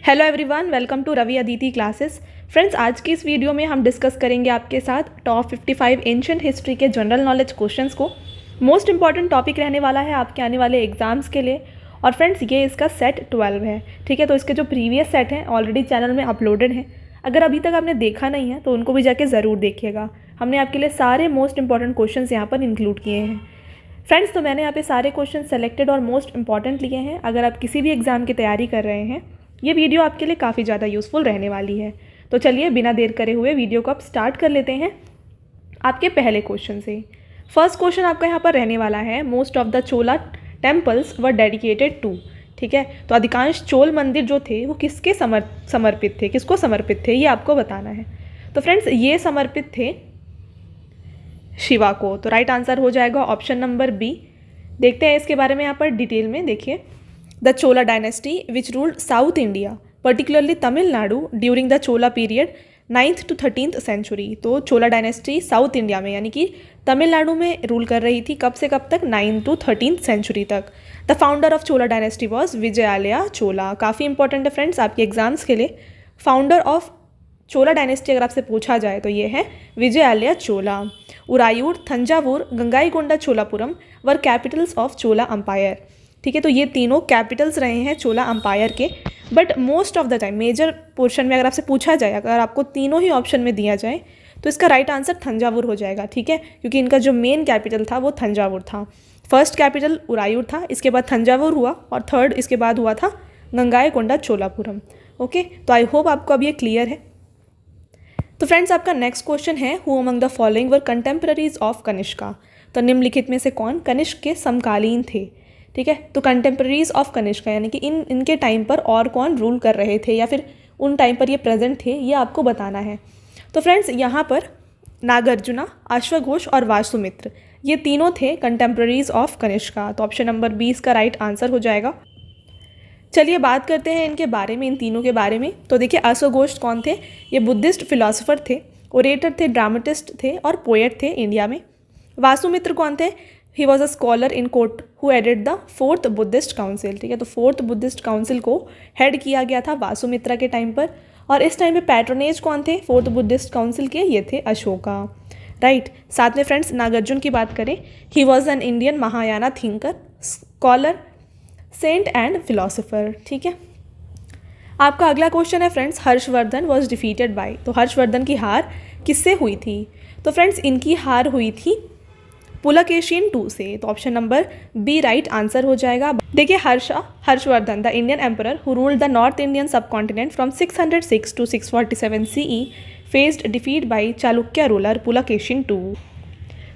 Hello everyone, welcome to Ravi Aditi classes. Friends, आज की इस वीडियो में हम डिस्कस करेंगे आपके साथ टॉप 55 एंशिएंट हिस्ट्री के जनरल नॉलेज क्वेश्चंस को। मोस्ट इंपॉर्टेंट टॉपिक रहने वाला है आपके आने वाले एग्जाम्स के लिए। और फ्रेंड्स, ये इसका सेट 12 है, ठीक है। तो इसके जो प्रीवियस सेट हैं ऑलरेडी चैनल में अपलोडेड हैं। अगर अभी तक आपने देखा नहीं है तो उनको भी जाके ज़रूर देखिएगा। हमने आपके लिए सारे मोस्ट इंपॉर्टेंट क्वेश्चन यहाँ पर इंक्लूड किए हैं। फ्रेंड्स, तो मैंने यहाँ पे सारे क्वेश्चन सेलेक्टेड और मोस्ट इंपॉर्टेंट लिए हैं। अगर आप किसी भी एग्ज़ाम की तैयारी कर रहे हैं, ये वीडियो आपके लिए काफ़ी ज़्यादा यूज़फुल रहने वाली है। तो चलिए बिना देर करे हुए वीडियो को आप स्टार्ट कर लेते हैं आपके पहले क्वेश्चन से। फर्स्ट क्वेश्चन आपका यहाँ पर रहने वाला है, most of the Chola temples were dedicated to. ठीक है, तो अधिकांश चोल मंदिर जो थे वो किसके समर्पित थे, किसको समर्पित थे, ये आपको बताना है। तो फ्रेंड्स, ये समर्पित थे शिवा को। तो राइट आंसर हो जाएगा ऑप्शन नंबर बी। देखते हैं इसके बारे में यहाँ पर डिटेल में। देखिए, the Chola dynasty which ruled south India particularly Tamil Nadu during the Chola period 9th to 13th century. तो चोला डायनेस्टी साउथ इंडिया में यानी कि तमिलनाडु में रूल कर रही थी। कब से कब तक? 9th to 13th सेंचुरी तक। The founder of Chola dynasty was Vijayalaya Chola. काफ़ी इंपॉर्टेंट है फ्रेंड्स आपके एग्जाम्स के लिए। फाउंडर ऑफ चोला डायनेस्टी अगर आपसे पूछा जाए तो ये है Vijayalaya Chola. Uraiyur, Thanjavur, Gangaikonda, Cholapuram were capitals of Chola empire. ठीक है, तो ये तीनों कैपिटल्स रहे हैं चोला अम्पायर के। But most of the time major portion में अगर आपसे पूछा जाए, अगर आपको तीनों ही ऑप्शन में दिया जाए, तो इसका राइट आंसर थंजावुर हो जाएगा। ठीक है, क्योंकि इनका जो मेन कैपिटल था वो थंजावुर था। फर्स्ट कैपिटल उरायूर था, इसके बाद थंजावुर हुआ, और थर्ड इसके बाद हुआ था गंगाईकोंडा चोलापुरम। ओके, तो आई होप आपको अब ये क्लियर है। तो फ्रेंड्स, आपका नेक्स्ट क्वेश्चन है, who among the following were contemporaries of Kanishka. तो निम्नलिखित में से कौन कनिष्क के समकालीन थे। ठीक है, तो कंटेम्पररीज ऑफ कनिष्का यानी कि इनके टाइम पर और कौन रूल कर रहे थे या फिर उन टाइम पर ये प्रेजेंट थे, ये आपको बताना है। तो फ्रेंड्स, यहाँ पर नागार्जुना, अश्वघोष और वासुमित्र, ये तीनों थे कंटेम्पररीज ऑफ कनिष्का। तो ऑप्शन नंबर 20 का राइट आंसर हो जाएगा। चलिए बात करते हैं इनके बारे में, इन तीनों के बारे में। तो देखिए, अश्वघोष कौन थे? ये बुद्धिस्ट फिलोसोफर थे, ओरेटर थे, ड्रामेटिस्ट थे और पोएट थे इंडिया में। वासुमित्र कौन थे? He was a scholar in court who headed the 4th Buddhist council. ठीक है, तो 4th बुद्धिस्ट काउंसिल को हेड किया गया था वासुमित्रा के टाइम पर। और इस टाइम पे पैट्रोनेज कौन थे 4th बुद्धिस्ट काउंसिल के? ये थे अशोका। राइट, साथ में फ्रेंड्स नागार्जुन की बात करें, he was an Indian Mahayana thinker, scholar, saint and philosopher. ठीक है, आपका अगला क्वेश्चन है friends, Harshavardhana was defeated by. तो हर्षवर्धन की हार किससे हुई थी? तो फ्रेंड्स, इनकी हार हुई थी पुलकेशिन II से। तो option number B right answer हो जाएगा। देखिए, Harshavardhana the Indian emperor who ruled the north Indian subcontinent from 606 to 647 CE faced defeat by Chalukya ruler Pulakeshin II।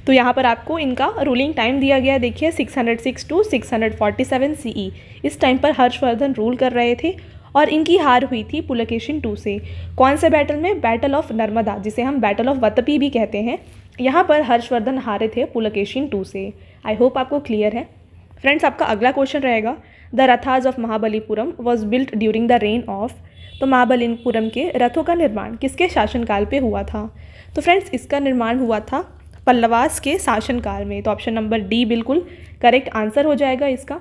तो यहाँ पर आपको इनका रूलिंग टाइम दिया गया है। देखिए, 606 to 647 CE, इस टाइम पर हर्षवर्धन रूल कर रहे थे और इनकी हार हुई थी पुलकेशिन II से। कौन से बैटल में? बैटल ऑफ नर्मदा, जिसे हम बैटल ऑफ वतपी भी कहते हैं। यहाँ पर हर्षवर्धन हारे थे पुलकेशिन II से। आई होप आपको क्लियर है। फ्रेंड्स, आपका अगला क्वेश्चन रहेगा, the rathas of Mahabalipuram was built during the reign of. तो महाबलीपुरम के रथों का निर्माण किसके शासनकाल पे हुआ था? तो फ्रेंड्स, इसका निर्माण हुआ था पल्लवास के शासनकाल में। तो ऑप्शन नंबर डी बिल्कुल करेक्ट आंसर हो जाएगा इसका।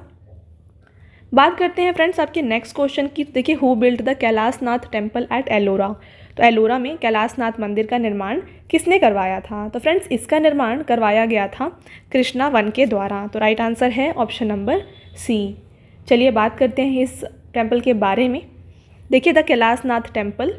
बात करते हैं फ्रेंड्स आपके नेक्स्ट क्वेश्चन की। देखिए, who built the Kailashnath temple at Ellora. तो एलोरा में कैलाशनाथ मंदिर का निर्माण किसने करवाया था? तो फ्रेंड्स, इसका निर्माण करवाया गया था कृष्णा वन के द्वारा। तो राइट आंसर है ऑप्शन नंबर सी। चलिए बात करते हैं इस टेम्पल के बारे में। देखिए, the Kailashnath temple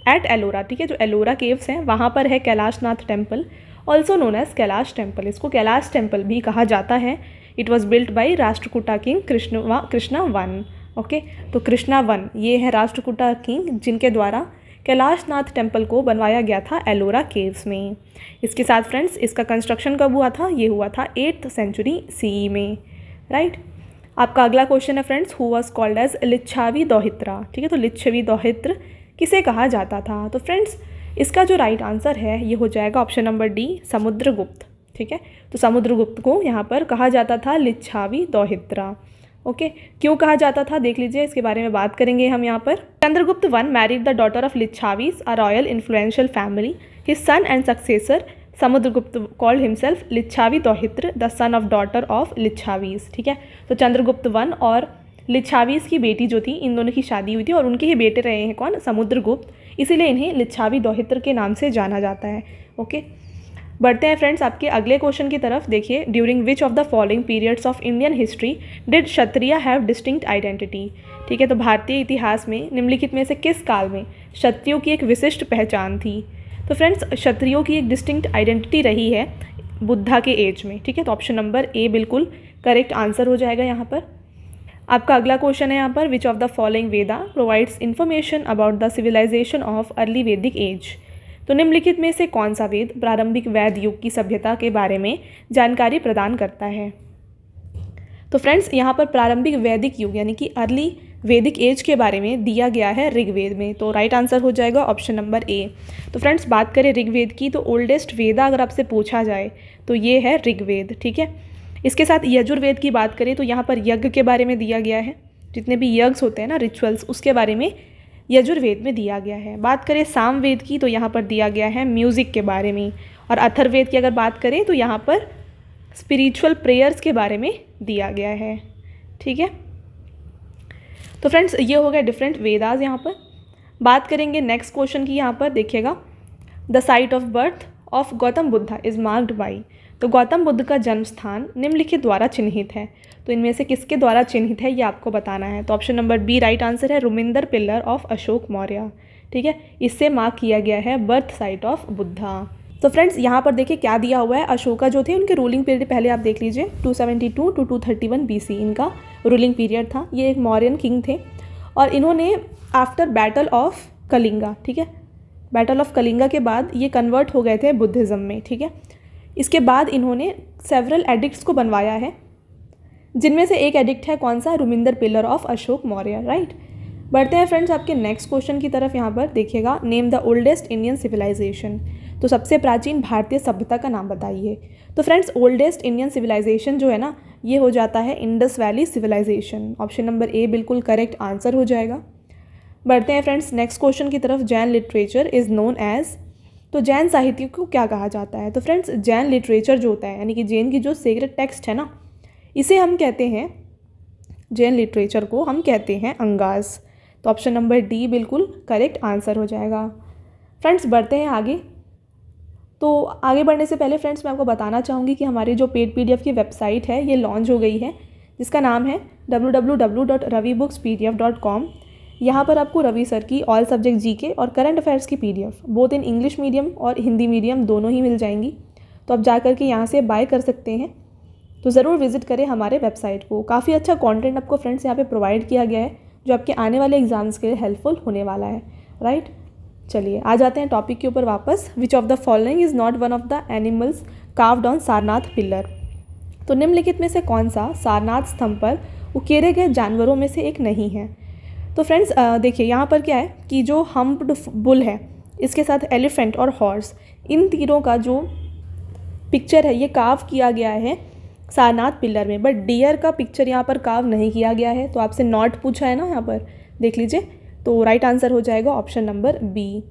at Ellora, ठीक है, जो एलोरा केव्स हैं वहाँ पर है Kailashnath temple, also known as Kailash temple. इसको कैलाश टेम्पल भी कहा जाता है। It was built by Rashtrakuta king Krishna one. Okay, तो कृष्णा वन ये है राष्ट्रकूटा किंग जिनके द्वारा कैलाशनाथ टेम्पल को बनवाया गया था एलोरा केव्स में। इसके साथ फ्रेंड्स, इसका कंस्ट्रक्शन कब हुआ था? ये हुआ था 8th सेंचुरी CE में। राइट, आपका अगला क्वेश्चन है friends, who was called as Lichchhavi dauhitra. ठीक है, तो लिच्छवी दौहित्र किसे कहा जाता था? तो फ्रेंड्स, इसका जो राइट आंसर है ये हो जाएगा ऑप्शन नंबर डी, समुद्रगुप्त। ठीक है, तो समुद्रगुप्त को यहाँ पर कहा जाता था लिच्छवी दौहित्रा। ओके, क्यों कहा जाता था देख लीजिए, इसके बारे में बात करेंगे हम यहाँ पर। Chandragupta one married the daughter of Lichchhavis, a royal influential family. His son and successor Samudragupta called himself Lichchhavi dauhitra, the son of daughter of Lichchhavis. ठीक है, तो चंद्रगुप्त वन और लिच्छावीस की बेटी जो थी, इन दोनों की शादी हुई थी और उनके ही बेटे रहे हैं कौन, समुद्रगुप्त, इसीलिए इन्हें लिच्छावी दौहित्र के नाम से जाना जाता है। ओके, बढ़ते हैं फ्रेंड्स आपके अगले क्वेश्चन की तरफ। देखिए, during which of the following periods of Indian history did Kshatriya have distinct identity. ठीक है, तो भारतीय इतिहास में निम्नलिखित में से किस काल में क्षत्रियों की एक विशिष्ट पहचान थी। तो फ्रेंड्स, क्षत्रियों की एक डिस्टिंक्ट आइडेंटिटी रही है बुद्धा के एज में। ठीक है, तो ऑप्शन नंबर ए बिल्कुल करेक्ट आंसर हो जाएगा यहाँ पर। आपका अगला क्वेश्चन है यहाँ पर, which of the following Veda provides information about the civilization of early Vedic age. तो निम्नलिखित में से कौन सा वेद प्रारंभिक वैद युग की सभ्यता के बारे में जानकारी प्रदान करता है। तो फ्रेंड्स, यहाँ पर प्रारंभिक वैदिक युग यानी कि अर्ली वैदिक एज के बारे में दिया गया है ऋग्वेद में, तो राइट आंसर हो जाएगा ऑप्शन नंबर ए। तो फ्रेंड्स, बात करें ऋग्वेद की, तो ओल्डेस्ट वेदा अगर आपसे पूछा जाए तो ये है ऋग्वेद। ठीक है, इसके साथ यजुर्वेद की बात करें तो यहाँ पर यज्ञ के बारे में दिया गया है, जितने भी यज्ञ होते हैं ना, रिचुअल्स, उसके बारे में यजुर्वेद में दिया गया है। बात करें सामवेद की तो यहाँ पर दिया गया है म्यूज़िक के बारे में, और अथर्ववेद की अगर बात करें तो यहाँ पर स्पिरिचुअल प्रेयर्स के बारे में दिया गया है। ठीक है, तो फ्रेंड्स, ये हो गया डिफरेंट वेदास। यहाँ पर बात करेंगे नेक्स्ट क्वेश्चन की। यहाँ पर देखिएगा, the site of birth of Gautam Buddha is marked by. तो गौतम बुद्ध का जन्म स्थान निम्नलिखित द्वारा चिन्हित है, तो इनमें से किसके द्वारा चिन्हित है ये आपको बताना है। तो option number B right answer है, रुमिंदर पिल्लर ऑफ अशोक मौर्य। ठीक है, इससे मार्क किया गया है बर्थ साइट ऑफ बुद्धा। तो फ्रेंड्स, यहाँ पर देखिए क्या दिया हुआ है, अशोका जो थे उनके रूलिंग पीरियड पहले आप देख लीजिए 272 टू 231 BC इनका रूलिंग पीरियड था। ये एक मौर्यन किंग थे और इन्होंने आफ्टर बैटल ऑफ कलिंगा, ठीक है, बैटल ऑफ कलिंगा के बाद ये कन्वर्ट हो गए थे बुद्धिज़्म में। ठीक है, इसके बाद इन्होंने सेवरल एडिक्ट्स को बनवाया है, जिनमें से एक एडिक्ट है कौन सा, Rummindei pillar of Ashoka Maurya. Right, बढ़ते हैं फ्रेंड्स आपके नेक्स्ट क्वेश्चन की तरफ। यहाँ पर देखिएगा, name the oldest Indian civilization. तो सबसे प्राचीन भारतीय सभ्यता का नाम बताइए। तो फ्रेंड्स, ओल्डेस्ट इंडियन सिविलाइजेशन जो है ना, ये हो जाता है Indus valley civilisation. Option number A बिल्कुल करेक्ट आंसर हो जाएगा। बढ़ते हैं फ्रेंड्स नेक्स्ट क्वेश्चन की तरफ। Jain literature is known as. तो जैन साहित्य को क्या कहा जाता है। तो फ्रेंड्स, जैन लिटरेचर जो होता है यानी कि जैन की जो सेक्रेड टेक्स्ट है ना, इसे हम कहते हैं, जैन लिटरेचर को हम कहते हैं अंगास। तो ऑप्शन नंबर डी बिल्कुल करेक्ट आंसर हो जाएगा। फ्रेंड्स, बढ़ते हैं आगे। तो आगे बढ़ने से पहले फ्रेंड्स मैं आपको बताना चाहूँगी कि हमारी जो पेड PDF की वेबसाइट है ये लॉन्च हो गई है, जिसका नाम है www.ravibookspdf.com। यहाँ पर आपको रवि सर की ऑल सब्जेक्ट GK और करंट अफेयर्स की PDF both in English medium और हिंदी मीडियम दोनों ही मिल जाएंगी। तो आप जा कर के यहाँ से बाय कर सकते हैं। तो ज़रूर विजिट करें हमारे वेबसाइट को। काफ़ी अच्छा कंटेंट आपको फ्रेंड्स यहाँ पे प्रोवाइड किया गया है, जो आपके आने वाले एग्जाम्स के लिए हेल्पफुल होने वाला है। राइट, चलिए आ जाते हैं टॉपिक के ऊपर वापस। विच of the following is not one of the animals carved on Sarnath pillar. तो निम्नलिखित में से कौन सा सारनाथ स्तंभ पर उकेरे गए जानवरों में से एक नहीं है। तो फ्रेंड्स देखिए यहाँ पर क्या है कि जो हम्प्ड बुल है, इसके साथ एलिफेंट और हॉर्स, इन तीनों का जो पिक्चर है ये कार्व किया गया है सारनाथ पिलर में, बट डियर का पिक्चर यहाँ पर कार्व नहीं किया गया है। तो आपसे नॉट पूछा है ना, यहाँ पर देख लीजिए, तो राइट आंसर हो जाएगा ऑप्शन नंबर बी।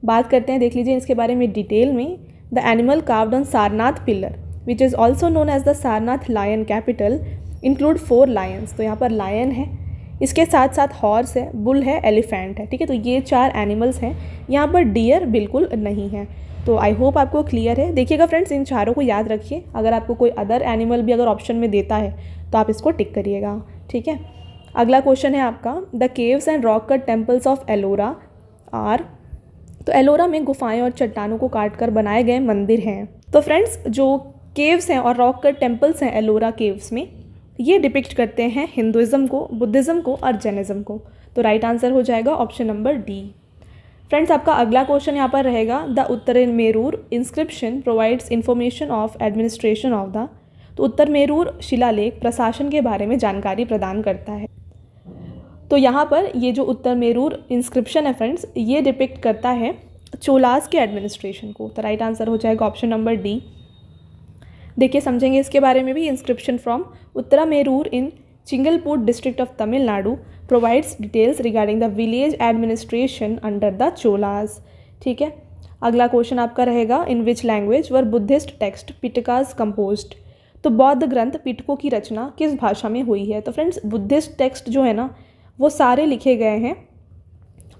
बात करते हैं, देख लीजिए इसके बारे में डिटेल में। The animal carved on Sarnath pillar which is also known as the Sarnath lion capital include 4 lions. तो यहाँ पर लायन है, इसके साथ साथ हॉर्स है, बुल है, एलिफेंट है। ठीक है, तो ये 4 एनिमल्स हैं। यहाँ पर डियर बिल्कुल नहीं है। तो आई होप आपको क्लियर है। देखिएगा फ्रेंड्स, इन चारों को याद रखिए। अगर आपको कोई अदर एनिमल भी अगर ऑप्शन में देता है तो आप इसको टिक करिएगा। ठीक है, अगला क्वेश्चन है आपका, the caves and rock cut temples of Ellora are. तो एलोरा में गुफाएं और चट्टानों को काट कर बनाए गए मंदिर हैं। तो फ्रेंड्स, जो केव्स हैं और रॉक कट टेम्पल्स हैं एलोरा केव्स में, ये डिपिक्ट करते हैं हिंदुज़म को, बुद्धिज़्म को और जैनिज़्म को। तो राइट आंसर हो जाएगा ऑप्शन नंबर डी। फ्रेंड्स, आपका अगला क्वेश्चन यहाँ पर रहेगा, the Uttar Merur inscription provides information of administration of the. तो उत्तर मेरूर शिलालेख प्रशासन के बारे में जानकारी प्रदान करता है। तो यहाँ पर ये जो उत्तर मेरूर इंस्क्रिप्शन है फ्रेंड्स, ये डिपिक्ट करता है चोलास के एडमिनिस्ट्रेशन को। तो राइट आंसर हो जाएगा ऑप्शन नंबर डी। देखिए समझेंगे इसके बारे में भी। Inscription from Uttaramerur in Chingleput district of Tamil Nadu provides details regarding the village administration under the Cholas. ठीक है, अगला क्वेश्चन आपका रहेगा, in which language were Buddhist texts Pitakas composed. तो बौद्ध ग्रंथ पिटकों की रचना किस भाषा में हुई है? तो फ्रेंड्स बुद्धिस्ट टेक्स्ट जो है ना वो सारे लिखे गए हैं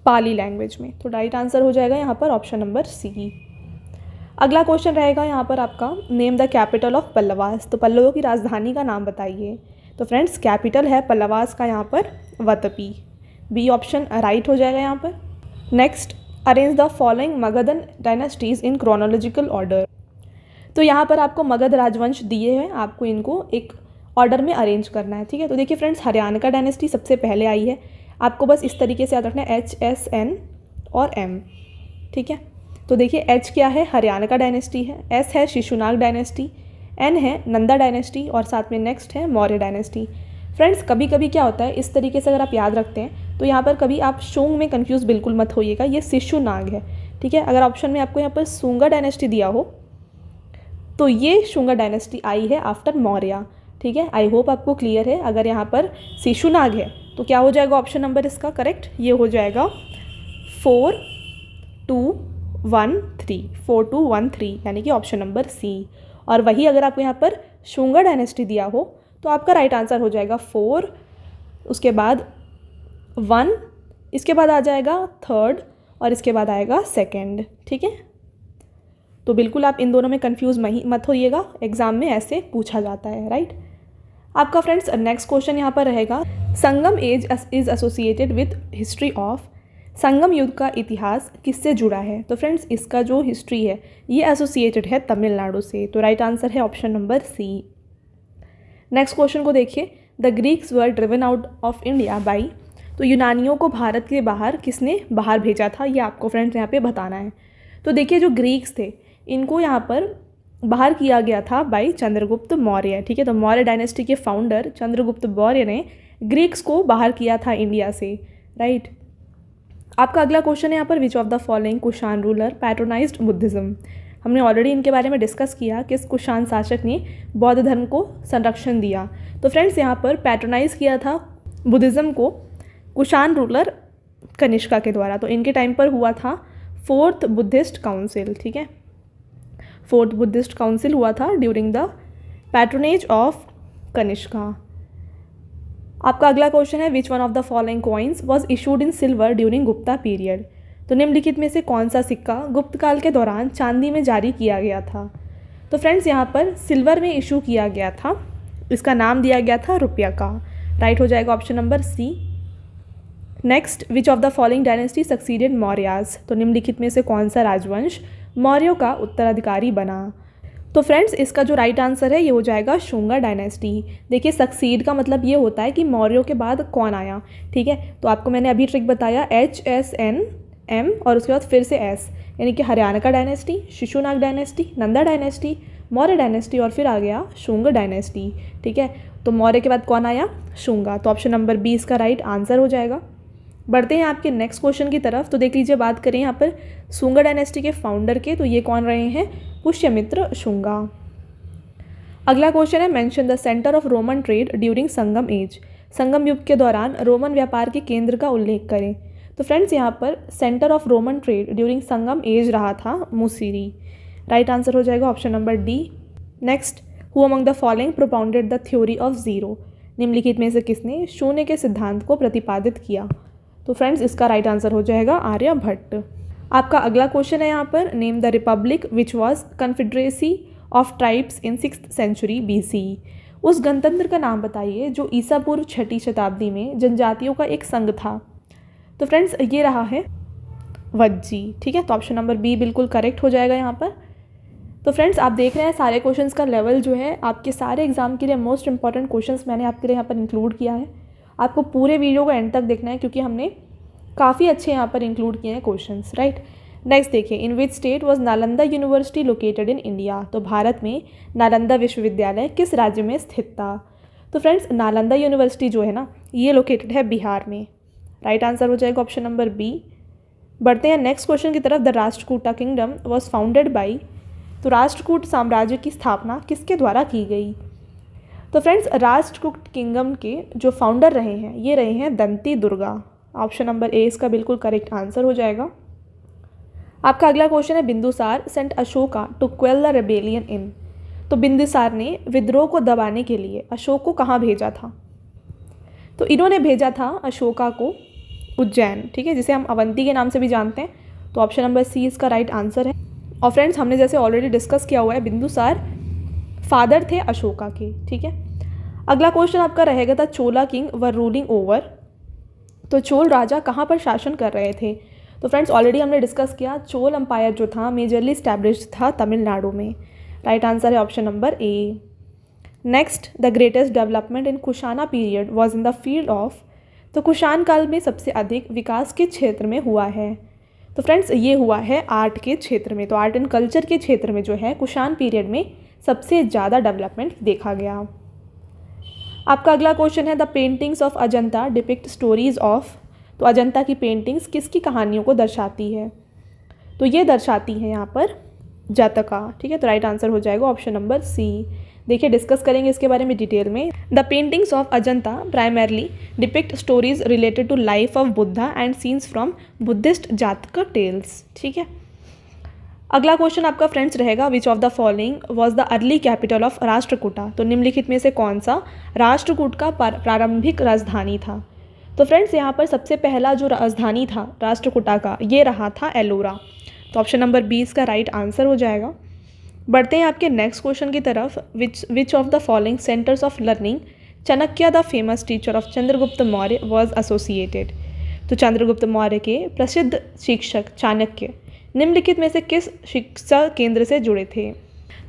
पाली लैंग्वेज में। तो राइट आंसर हो जाएगा यहाँ पर ऑप्शन नंबर सी। अगला क्वेश्चन रहेगा यहाँ पर आपका, name the capital of Pallavas. तो पल्लवों की राजधानी का नाम बताइए। तो फ्रेंड्स कैपिटल है पल्लवास का यहाँ पर वतपी। बी ऑप्शन राइट हो जाएगा यहाँ पर। Next, arrange the following Magadhan dynasties in chronological order. तो यहाँ पर आपको मगध राजवंश दिए हैं, आपको इनको एक ऑर्डर में अरेंज करना है, ठीक है। तो देखिए फ्रेंड्स, हरियाणा का डायनेस्टी सबसे पहले आई है, आपको बस इस तरीके से याद रखना है HSN और M, ठीक है। तो देखिए H क्या है, हरियाणा का डायनेस्टी है, S है शिशुनाग डायनेस्टी, N है नंदा डायनेस्टी और साथ में नेक्स्ट है मौर्य डायनेस्टी। फ्रेंड्स कभी कभी क्या होता है, इस तरीके से अगर आप याद रखते हैं तो यहाँ पर कभी आप शुंग में कंफ्यूज बिल्कुल मत होइएगा, ये शिशुनाग है, ठीक है। अगर ऑप्शन में आपको यहाँ पर शुंगा डायनेस्टी दिया हो तो ये शुंगा डायनेस्टी आई है आफ्टर मौर्य, ठीक है। आई होप आपको क्लियर है। अगर यहाँ पर शिशुनाग है तो क्या हो जाएगा ऑप्शन नंबर इसका करेक्ट, ये हो जाएगा 4213 यानी कि ऑप्शन नंबर सी। और वही अगर आपको यहाँ पर शुंगा डायनेस्टी दिया हो तो आपका राइट आंसर हो जाएगा 4, उसके बाद 1, इसके बाद आ जाएगा 3rd और इसके बाद आएगा 2nd, ठीक है। तो बिल्कुल आप इन दोनों में कंफ्यूज मत होइएगा, एग्जाम में ऐसे पूछा जाता है, राइट। आपका फ्रेंड्स नेक्स्ट क्वेश्चन यहाँ पर रहेगा, Sangam age is associated with history of. Sangam युग का इतिहास किससे जुड़ा है? तो फ्रेंड्स इसका जो हिस्ट्री है ये एसोसिएटेड है तमिलनाडु से। तो राइट आंसर है option number C. Next question को देखिए, the Greeks were driven out of India by. तो यूनानियों को भारत के बाहर किसने बाहर भेजा था, ये आपको फ्रेंड्स यहाँ पे बताना है। तो देखिए जो ग्रीक्स थे इनको यहाँ पर बाहर किया गया था बाई चंद्रगुप्त मौर्य, ठीक है। तो मौर्य डायनेस्टी के फाउंडर चंद्रगुप्त मौर्य ने ग्रीक्स को बाहर किया था इंडिया से, राइट। आपका अगला क्वेश्चन है यहाँ पर, which of the following Kushan ruler patronised Buddhism. हमने ऑलरेडी इनके बारे में डिस्कस किया, किस कुषाण शासक ने बौद्ध धर्म को संरक्षण दिया। तो फ्रेंड्स यहाँ पर पैट्रोनाइज किया था बुद्धिज़्म को कुषाण रूलर कनिष्का के द्वारा। तो इनके टाइम पर हुआ था 4th बुद्धिस्ट काउंसिल, ठीक है। 4th बुद्धिस्ट काउंसिल हुआ था during the patronage of Kanishka. आपका अगला क्वेश्चन है, which one of the following coins was issued in silver during Gupta period. तो निम्नलिखित में से कौन सा सिक्का गुप्त काल के दौरान चांदी में जारी किया गया था? तो फ्रेंड्स यहाँ पर सिल्वर में इशू किया गया था, इसका नाम दिया गया था रुपया का। राइट हो जाएगा option number C. Next, which of the following dynasty succeeded Mauryas. तो निम्नलिखित में से कौन सा राजवंश मौर्यों का उत्तराधिकारी बना? तो फ्रेंड्स इसका जो राइट आंसर है ये हो जाएगा शुंगा डायनेस्टी। देखिए सक्सीड का मतलब ये होता है कि मौर्यों के बाद कौन आया, ठीक है। तो आपको मैंने अभी ट्रिक बताया HSNM और उसके बाद फिर से S, यानी कि हरियाणा का dynasty, Shishunaga dynasty, Nanda dynasty, Maurya dynasty और फिर आ गया शुंग डायनेस्टी, ठीक है। तो मौर्य के बाद कौन आया? शुंगा। तो ऑप्शन नंबर बी इसका राइट आंसर हो जाएगा। बढ़ते हैं आपके नेक्स्ट क्वेश्चन की तरफ। तो देख लीजिए, बात करें यहाँ पर शुंगा डायनेस्टी के फाउंडर के, तो ये कौन रहे हैं? पुष्यमित्र शुंगा। अगला क्वेश्चन है, mention the centre of Roman trade during Sangam age. Sangam युग के दौरान रोमन व्यापार के केंद्र का उल्लेख करें। तो फ्रेंड्स यहाँ पर centre of Roman trade during Sangam age रहा था मुसीरी। राइट आंसर हो जाएगा option number D. Next, who among the following propounded the theory of zero. निम्नलिखित में से किसने शून्य के सिद्धांत को प्रतिपादित किया? तो फ्रेंड्स इसका राइट आंसर हो जाएगा आर्यभट्ट। आपका अगला क्वेश्चन है यहाँ पर, name the republic which was confederacy of tribes in 6th century BC। उस गणतंत्र का नाम बताइए जो ईसा पूर्व 6ठी शताब्दी में जनजातियों का एक संघ था। तो फ्रेंड्स ये रहा है वज्जी, ठीक है। तो ऑप्शन नंबर बी बिल्कुल करेक्ट हो जाएगा यहाँ पर। तो फ्रेंड्स आप देख रहे हैं सारे क्वेश्चंस का लेवल जो है आपके सारे एग्जाम के लिए मोस्ट इंपॉर्टेंट क्वेश्चंस मैंने आपके लिए यहाँ पर इंक्लूड किया है। आपको पूरे वीडियो को एंड तक देखना है क्योंकि हमने काफ़ी अच्छे यहाँ पर इंक्लूड किए हैं क्वेश्चंस, राइट। नेक्स्ट देखिए, in which state was Nalanda university located in India. तो भारत में नालंदा विश्वविद्यालय किस राज्य में स्थित था? तो फ्रेंड्स नालंदा यूनिवर्सिटी जो है ना ये लोकेटेड है बिहार में। राइट आंसर हो जाएगा ऑप्शन नंबर बी। बढ़ते हैं नेक्स्ट क्वेश्चन की तरफ। The Rashtrakuta kingdom was founded by. तो राष्ट्रकूट साम्राज्य की स्थापना किसके द्वारा की गई? तो फ्रेंड्स राष्ट्रकूट किंगडम के जो फाउंडर रहे हैं ये रहे हैं दंती दुर्गा। ऑप्शन नंबर ए इसका बिल्कुल करेक्ट आंसर हो जाएगा। आपका अगला क्वेश्चन है, Bindusara sent Ashoka to quell the rebellion in. तो बिंदिसार ने विद्रोह को दबाने के लिए अशोक को कहाँ भेजा था? तो इन्होंने भेजा था अशोका को उज्जैन, ठीक है, जिसे हम अवंती के नाम से भी जानते हैं। तो ऑप्शन नंबर सी इसका राइट आंसर है। और फ्रेंड्स, हमने जैसे ऑलरेडी डिस्कस किया हुआ है, बिंदुसार फादर थे अशोका के, ठीक है। अगला क्वेश्चन आपका रहेगा, था चोला किंग वर रूलिंग ओवर। तो चोल राजा कहाँ पर शासन कर रहे थे? तो फ्रेंड्स, ऑलरेडी हमने डिस्कस किया, चोल अम्पायर जो था मेजरली स्टैब्लिश्ड था तमिलनाडु में। राइट आंसर है option number A. Next, the greatest development in Kushana period was in the field of. तो कुशान काल में सबसे अधिक विकास किस क्षेत्र में हुआ है? तो फ्रेंड्स, ये हुआ है आर्ट के क्षेत्र में। तो आर्ट एंड कल्चर के क्षेत्र में जो है कुशान पीरियड में सबसे ज़्यादा डेवलपमेंट देखा गया। आपका अगला क्वेश्चन है, the paintings of Ajanta depict stories of. तो अजंता की पेंटिंग्स किसकी कहानियों को दर्शाती है? तो ये दर्शाती है यहाँ पर जातका, ठीक है। तो राइट आंसर हो जाएगा ऑप्शन नंबर सी। देखिए, डिस्कस करेंगे इसके बारे में डिटेल में। The paintings of Ajanta primarily depict stories related to life of Buddha and scenes from Buddhist Jataka tales, ठीक है। अगला क्वेश्चन आपका फ्रेंड्स रहेगा, which of the following was the early capital of Rashtrakuta. तो निम्नलिखित में से कौन सा राष्ट्रकूट का प्रारंभिक राजधानी था? तो फ्रेंड्स, यहाँ पर सबसे पहला जो राजधानी था राष्ट्रकूटा का, ये रहा था एलोरा। तो ऑप्शन नंबर 20 का राइट आंसर हो जाएगा। बढ़ते हैं आपके नेक्स्ट क्वेश्चन की तरफ, विच of the following centres of learning Chanakya the famous teacher of Chandragupta Maurya was associated. तो चंद्रगुप्त मौर्य के प्रसिद्ध शिक्षक चाणक्य निम्नलिखित में से किस शिक्षा केंद्र से जुड़े थे?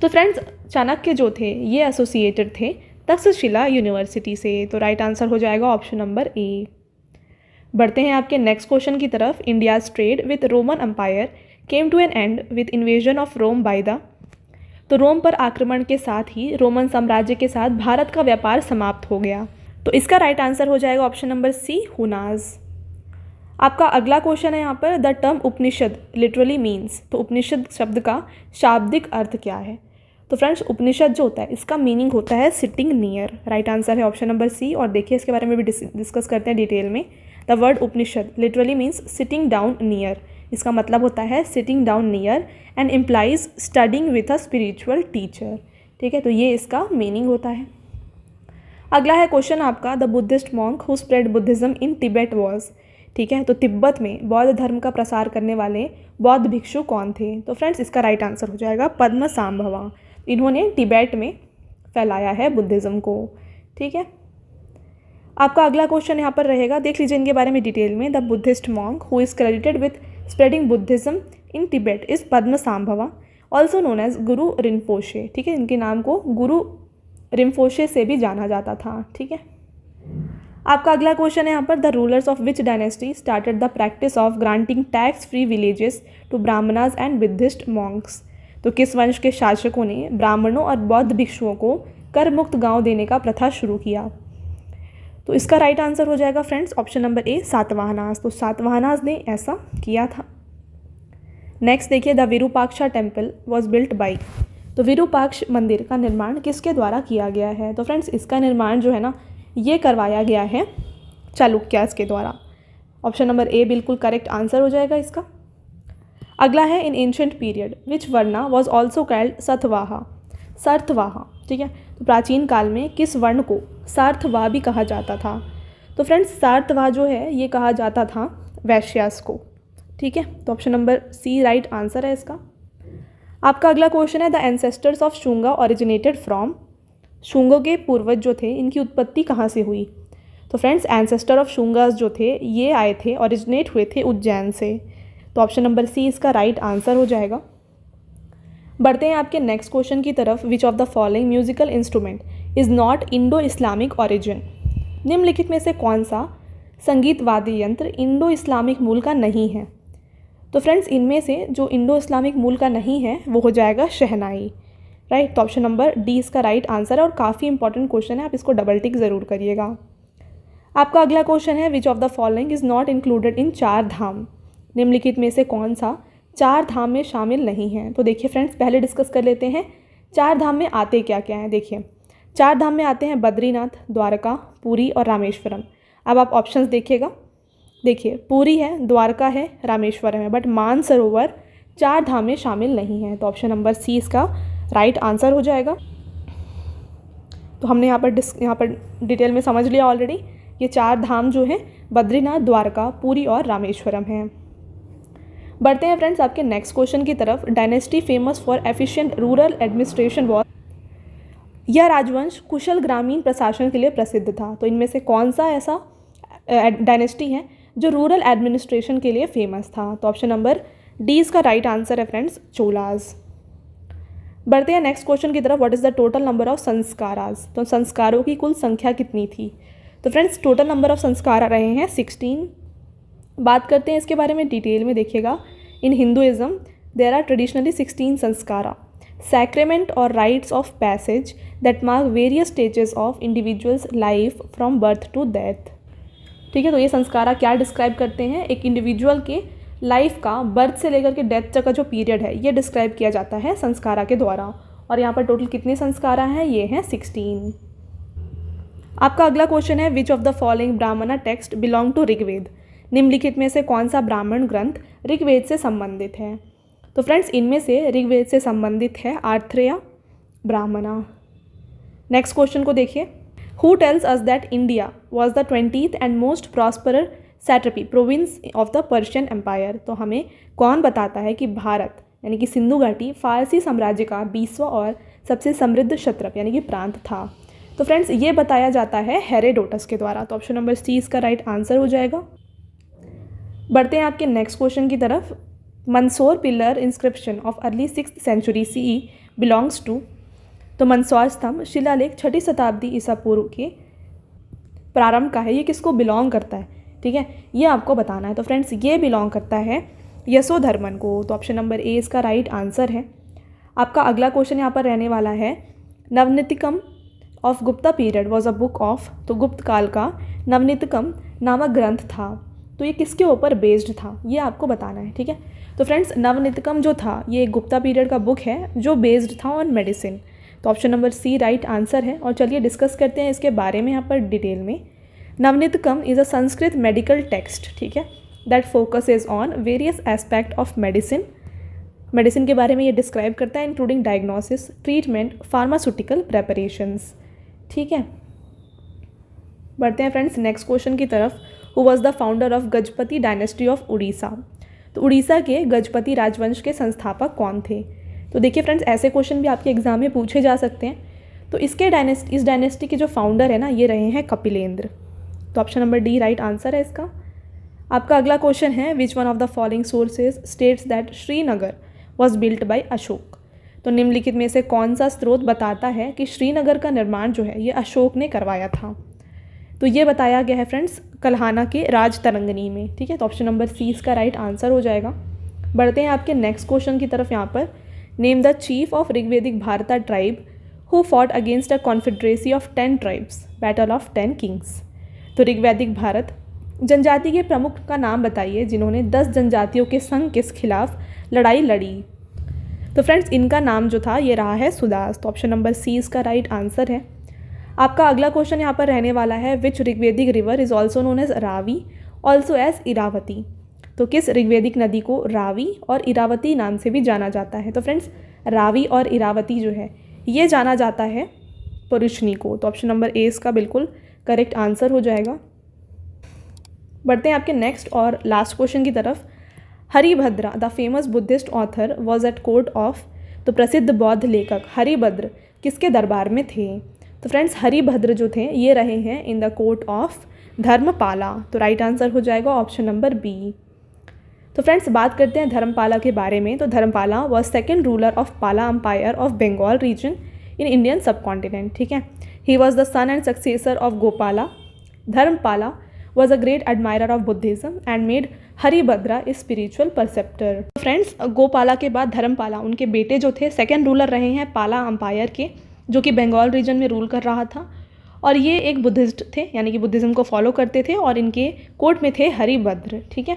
तो फ्रेंड्स, चाणक्य जो थे ये एसोसिएटेड थे तक्षशिला यूनिवर्सिटी से। तो राइट आंसर हो जाएगा ऑप्शन नंबर ए। बढ़ते हैं आपके नेक्स्ट क्वेश्चन की तरफ, India's trade with Roman empire came to an end with invasion of Rome by the. तो रोम पर आक्रमण के साथ ही रोमन साम्राज्य के साथ भारत का व्यापार समाप्त हो गया। तो इसका राइट आंसर हो जाएगा ऑप्शन नंबर सी, हुनाज। आपका अगला क्वेश्चन है यहाँ पर, the term Upanishad literally means. तो उपनिषद शब्द का शाब्दिक अर्थ क्या है? तो फ्रेंड्स, उपनिषद जो होता है इसका मीनिंग होता है सिटिंग नियर। राइट आंसर है ऑप्शन नंबर सी। और देखिए, इसके बारे में भी डिस्कस करते हैं डिटेल में। The word Upanishad literally means sitting down near. इसका मतलब होता है sitting down near and implies studying with a spiritual teacher, ठीक है। तो ये इसका मीनिंग होता है। अगला है क्वेश्चन आपका, the Buddhist monk who spread Buddhism in Tibet was. ठीक है, तो तिब्बत में बौद्ध धर्म का प्रसार करने वाले बौद्ध भिक्षु कौन थे? तो फ्रेंड्स, इसका राइट आंसर हो जाएगा पद्मसांभवा। इन्होंने तिब्बत में फैलाया है बुद्धिज्म को, ठीक है। आपका अगला क्वेश्चन यहाँ पर रहेगा, देख लीजिए इनके बारे में डिटेल में। The Buddhist monk who is credited with spreading Buddhism in Tibet is Padmasambhava also known as Guru Rinpoche. ठीक है, इनके नाम को गुरु रिम्पोशे से भी जाना जाता था, ठीक है। आपका अगला क्वेश्चन है यहाँ पर, the rulers of which dynasty started the practice of granting tax free villages to Brahmanas and Buddhist monks. तो किस वंश के शासकों ने ब्राह्मणों और बौद्ध भिक्षुओं को कर मुक्त गांव देने का प्रथा शुरू किया? तो इसका राइट आंसर हो जाएगा फ्रेंड्स ऑप्शन नंबर ए, सातवाहनास। तो सातवाहनास ने ऐसा किया था। नेक्स्ट देखिए, the Virupaksha temple was built by. तो विरूपाक्ष मंदिर का निर्माण किसके द्वारा किया गया है? तो फ्रेंड्स, इसका निर्माण जो है ना, ये करवाया गया है चालुक्यास के द्वारा। ऑप्शन नंबर ए बिल्कुल करेक्ट आंसर हो जाएगा इसका। अगला है, इन ancient period which varna was also called Satavaha, Sarthavaha. ठीक है, तो प्राचीन काल में किस वर्ण को सार्थवा भी कहा जाता था? तो फ्रेंड्स, सार्थवा जो है ये कहा जाता था वैश्यास को, ठीक है। तो option number C right answer है इसका। आपका अगला क्वेश्चन है, the ancestors of Shunga originated from. शुंगों के पूर्वज जो थे इनकी उत्पत्ति कहाँ से हुई? तो फ्रेंड्स, एंसेस्टर ऑफ शुंगास जो थे ये आए थे, ओरिजिनेट हुए थे उज्जैन से। तो ऑप्शन नंबर सी इसका राइट आंसर हो जाएगा। बढ़ते हैं आपके नेक्स्ट क्वेश्चन की तरफ, विच of the following musical instrument is not Indo Islamic origin. निम्नलिखित में से कौन सा संगीत वाद्य यंत्र इंडो इस्लामिक मूल का नहीं है? तो फ्रेंड्स, इनमें से जो इंडो इस्लामिक मूल का नहीं है वो हो जाएगा शहनाई, राइट। तो ऑप्शन नंबर डी इसका राइट आंसर है और काफ़ी इंपॉर्टेंट क्वेश्चन है, आप इसको डबल टिक ज़रूर करिएगा। आपका अगला क्वेश्चन है, विच of the following is not included in चार धाम। निम्नलिखित में से कौन सा चार धाम में शामिल नहीं है? तो देखिए फ्रेंड्स, पहले डिस्कस कर लेते हैं चार धाम में आते क्या क्या हैं। देखिए, चार धाम में आते हैं बद्रीनाथ, द्वारका, पुरी और रामेश्वरम। अब आप ऑप्शंस देखिएगा। देखिए, पुरी है, द्वारका है, रामेश्वरम है, बट मानसरोवर चार धाम में शामिल नहीं है। तो ऑप्शन नंबर सी इसका राइट आंसर हो जाएगा। तो हमने यहाँ पर डिटेल में समझ लिया ऑलरेडी। ये 4 धाम जो हैं बद्रीनाथ, द्वारका, पुरी और रामेश्वरम हैं। बढ़ते हैं फ्रेंड्स आपके नेक्स्ट क्वेश्चन की तरफ। Dynasty famous for efficient rural administration was. यह राजवंश कुशल ग्रामीण प्रशासन के लिए प्रसिद्ध था। तो इनमें से कौन सा ऐसा डायनेस्टी है जो रूरल एडमिनिस्ट्रेशन के लिए फेमस था? तो ऑप्शन नंबर डी इसका राइट आंसर है फ्रेंड्स, चोलास। बढ़ते हैं नेक्स्ट क्वेश्चन की तरफ। What is the total number of sanskaras? तो संस्कारों की कुल संख्या कितनी थी? तो फ्रेंड्स टोटल नंबर ऑफ संस्कार आ रहे हैं 16। बात करते हैं इसके बारे में डिटेल में, देखिएगा। In Hinduism there are traditionally 16 sanskara, sacrament और rites of passage that mark various stages of individual's life from birth to death. ठीक है, तो ये संस्कारा क्या डिस्क्राइब करते हैं? एक इंडिविजुअल के लाइफ का बर्थ से लेकर के डेथ तक का जो पीरियड है ये डिस्क्राइब किया जाता है संस्कारा के द्वारा। और यहाँ पर टोटल कितने संस्कारा हैं? ये हैं 16। आपका अगला क्वेश्चन है, विच ऑफ द फॉलोइंग ब्राह्मणा टेक्स्ट बिलोंग टू ऋग्वेद? निम्नलिखित में से कौन सा ब्राह्मण ग्रंथ ऋग्वेद से संबंधित है? तो फ्रेंड्स इनमें से ऋग्वेद से संबंधित है आर्थ्रेया ब्राह्मणा। नेक्स्ट क्वेश्चन को देखिए। Who tells us that India was the 20th and most prosperous satrapy province of the Persian empire? तो हमें कौन बताता है कि भारत यानी कि सिंधु घाटी फारसी साम्राज्य का 20वां और सबसे समृद्ध क्षत्रप यानी कि प्रांत था? तो फ्रेंड्स ये बताया जाता है हेरोडोटस के द्वारा। तो ऑप्शन नंबर सी इसका राइट आंसर हो जाएगा। बढ़ते हैं आपके नेक्स्ट क्वेश्चन की तरफ। Mandsaur pillar inscription of early 6th century CE belongs to? तो मंदसौर स्तंभ शिलालेख 6ठी शताब्दी ईसा पूर्व के प्रारंभ का है। ये किसको बिलोंग करता है? ठीक है, ये आपको बताना है। तो फ्रेंड्स ये बिलोंग करता है यशोधर्मन को। तो ऑप्शन नंबर ए इसका राइट आंसर है। आपका अगला क्वेश्चन यहाँ पर रहने वाला है, Navanitakam of Gupta period was a book of? तो गुप्त काल का नवनीतिकम नामक ग्रंथ था, तो ये किसके ऊपर बेस्ड था? ये आपको बताना है। ठीक है, तो फ्रेंड्स नवनीतिकम जो था ये एक गुप्ता पीरियड का बुक है जो बेस्ड था ऑन मेडिसिन। तो option number C right answer है। और चलिए डिस्कस करते हैं इसके बारे में यहाँ पर डिटेल में। Navanitakam is a Sanskrit medical text, ठीक है, that focuses on various aspect of medicine. Medicine के बारे में ये डिस्क्राइब करता है, including diagnosis, treatment, pharmaceutical preparations. ठीक है, बढ़ते हैं फ्रेंड्स नेक्स्ट क्वेश्चन की तरफ। Who was the founder of Gajapati dynasty of Orissa? तो उड़ीसा के गजपति राजवंश के संस्थापक कौन थे? तो देखिए फ्रेंड्स ऐसे क्वेश्चन भी आपके एग्जाम में पूछे जा सकते हैं। तो इस डायनेस्टी के जो फाउंडर है ना ये रहे हैं कपिलेंद्र। तो option number D right answer है इसका। आपका अगला क्वेश्चन है, which one of the following sources states that Srinagar was built by Ashok? तो निम्नलिखित में से कौन सा स्रोत बताता है कि श्रीनगर का निर्माण जो है ये अशोक ने करवाया था? तो ये बताया गया है फ्रेंड्स कल्हाना के राज तरंगनी में। ठीक है, तो ऑप्शन नंबर सी इसका राइट आंसर हो जाएगा। बढ़ते हैं आपके नेक्स्ट क्वेश्चन की तरफ। यहाँ पर नेम द चीफ ऑफ ऋग्वेदिक भारता tribe who fought against a confederacy of 10 tribes, battle of 10 Kings. तो ऋग्वैदिक भारत जनजाति के प्रमुख का नाम बताइए जिन्होंने 10 जनजातियों के संघ के खिलाफ लड़ाई लड़ी। तो फ्रेंड्स इनका नाम जो था ये रहा है सुदास। तो ऑप्शन नंबर सी इसका राइट आंसर है। आपका अगला क्वेश्चन यहाँ पर रहने वाला है, which Rigvedic river is also known as Ravi also as Iravati? तो किस ऋग्वेदिक नदी को रावी और इरावती नाम से भी जाना जाता है? तो फ्रेंड्स रावी और इरावती जो है ये जाना जाता है पुरुषनी को। तो ऑप्शन नंबर ए इसका बिल्कुल करेक्ट आंसर हो जाएगा। बढ़ते हैं आपके नेक्स्ट और लास्ट क्वेश्चन की तरफ। Haribhadra the famous Buddhist author was at court of? तो प्रसिद्ध बौद्ध लेखक हरिभद्र किसके दरबार में थे? तो फ्रेंड्स हरिभद्र जो थे ये रहे हैं in the court of Dharmapala. तो राइट आंसर हो जाएगा ऑप्शन नंबर बी। तो फ्रेंड्स बात करते हैं धर्मपाला के बारे में। तो Dharmapala was second ruler of Pala empire of Bengal region in Indian subcontinent. ठीक है, he was the son and successor of Gopala. Dharmapala was a great admirer of Buddhism and made Haribhadra a spiritual perceptor। Friends Gopala के बाद धर्मपाला उनके बेटे जो थे सेकेंड रूलर रहे हैं पाला अम्पायर के, जो कि बंगाल रीजन में रूल कर रहा था। और ये एक बुद्धिस्ट थे यानी कि बुद्धिज़्म को फॉलो करते थे और इनके कोर्ट में थे हरिभद्र। ठीक है,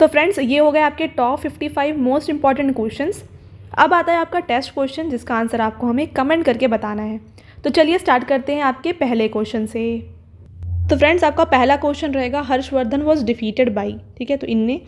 तो फ्रेंड्स ये हो गए आपके टॉप 55 मोस्ट इंपॉर्टेंट क्वेश्चंस। अब आता है आपका टेस्ट क्वेश्चन जिसका आंसर आपको हमें कमेंट करके बताना है। तो चलिए स्टार्ट करते हैं आपके पहले क्वेश्चन से। तो फ्रेंड्स आपका पहला क्वेश्चन रहेगा, हर्षवर्धन वॉज डिफीटेड बाई? ठीक है, तो इनने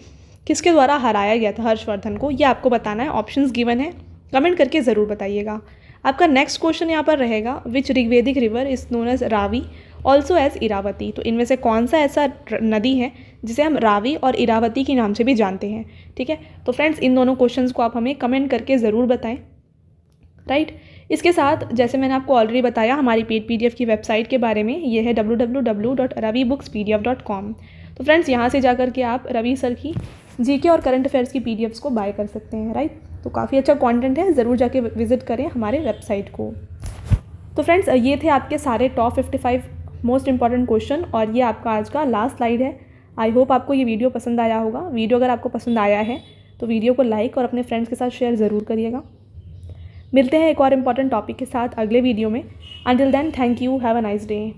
किसके द्वारा हराया गया था हर्षवर्धन को, ये आपको बताना है। ऑप्शंस गिवन है, कमेंट करके ज़रूर बताइएगा। आपका नेक्स्ट क्वेश्चन यहाँ पर रहेगा, which Rigvedic river is known as Ravi also as Iravati. तो इनमें से कौन सा ऐसा नदी है जिसे हम रावी और इरावती के नाम से भी जानते हैं। ठीक है, तो फ्रेंड्स इन दोनों क्वेश्चंस को आप हमें कमेंट करके ज़रूर बताएं। राइट, इसके साथ जैसे मैंने आपको ऑलरेडी बताया हमारी पेड PDF की वेबसाइट के बारे में, ये है www.ravibookspdf.com। तो फ्रेंड्स यहाँ से जाकर के आप रवि सर की GK और करंट अफेयर्स की PDFs को बाय कर सकते हैं। राइट, तो काफ़ी अच्छा कंटेंट है, ज़रूर जाके विजिट करें हमारे वेबसाइट को। तो फ्रेंड्स ये थे आपके सारे टॉप 55 मोस्ट इंपॉर्टेंट क्वेश्चन और ये आपका आज का लास्ट स्लाइड है। आई होप आपको ये वीडियो पसंद आया होगा। वीडियो अगर आपको पसंद आया है तो वीडियो को लाइक और अपने फ्रेंड्स के साथ शेयर ज़रूर करिएगा। मिलते हैं एक और इम्पॉर्टेंट टॉपिक के साथ अगले वीडियो में। Until then, thank you, have a nice day.